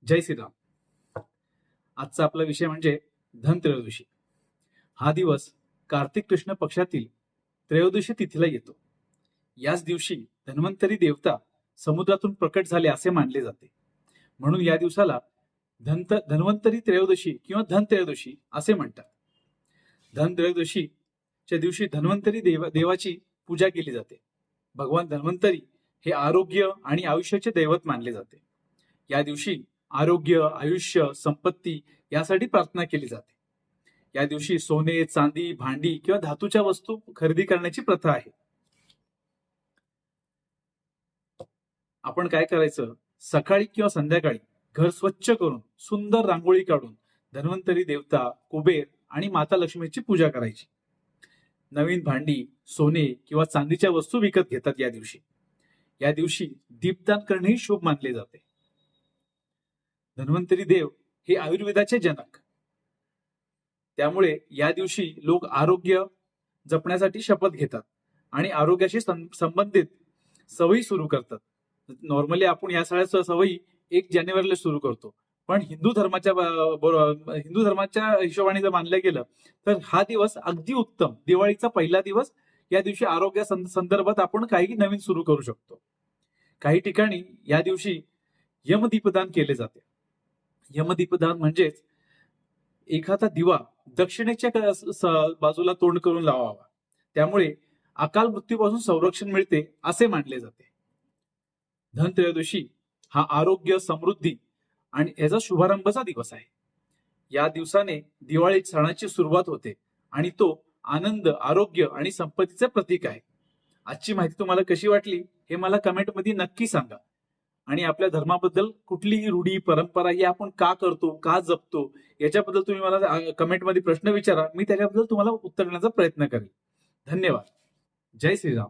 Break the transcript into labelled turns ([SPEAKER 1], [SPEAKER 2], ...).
[SPEAKER 1] जय श्रीराम. आजचा आपला विषय म्हणजे धनत्रयोदशी. हा दिवस कार्तिक कृष्ण पक्षातील त्रयोदशी तिथीला येतो. याच दिवशी धन्वंतरी देवता समुद्रातून प्रकट झाले असे मानले जाते. म्हणून या दिवसाला धन्वंतरी त्रयोदशी किंवा धनत्रयोदशी असे म्हणतात. धनत्रयोदशीच्या दिवशी धन्वंतरी देवाची पूजा केली जाते. भगवान धन्वंतरी हे आरोग्य आणि आयुष्याचे दैवत मानले जाते. या दिवशी आरोग्य, आयुष्य, संपत्ती यासाठी प्रार्थना केली जाते. या दिवशी सोने, चांदी, भांडी किंवा धातूच्या वस्तू खरेदी करण्याची प्रथा आहे. आपण काय करायचं, सकाळी किंवा संध्याकाळी घर स्वच्छ करून सुंदर रांगोळी काढून धन्वंतरी देवता, कुबेर आणि माता लक्ष्मीची पूजा करायची. नवीन भांडी, सोने किंवा चांदीच्या वस्तू विकत घेतात या दिवशी. या दिवशी दीपदान करणेही शुभ मानले जाते. धन्वंतरी देव हे आयुर्वेदाचे जनक. त्यामुळे या दिवशी लोक आरोग्य जपण्यासाठी शपथ घेतात आणि आरोग्याशी संबंधित सवयी सुरू करतात. नॉर्मली आपण या सगळ्या सवयी 1 जानेवारीला सुरू करतो, पण हिंदू धर्माच्या हिशोबाने जर मानलं गेलं तर हा दिवस अगदी उत्तम. दिवाळीचा पहिला दिवस. या दिवशी आरोग्या संदर्भात आपण काही नवीन सुरू करू शकतो. काही ठिकाणी या दिवशी यमदीपदान केले जाते. यमदीपदान म्हणजेच एखादा दिवा दक्षिणेच्या बाजूला तोंड करून लावावा. त्यामुळे अकाल मृत्यूपासून संरक्षण मिळते असे मानले जाते. धनत्रयोदशी हा आरोग्य, समृद्धी आणि याचा शुभारंभाचा दिवस आहे. या दिवसाने दिवाळी सणाची सुरुवात होते आणि तो आनंद, आरोग्य आणि संपत्तीचे प्रतीक आहे. आजची माहिती तुम्हाला कशी वाटली हे मला कमेंटमध्ये नक्की सांगा. आणि आपल्या धर्माबद्दल कुठलीही रूढी, परंपरा ही आपण का करतो, का जपतो याच्याबद्दल तुम्ही मला कमेंटमध्ये प्रश्न विचारा. मी त्याच्याबद्दल तुम्हाला उत्तर देण्याचा प्रयत्न करेन. धन्यवाद. जय श्रीराम.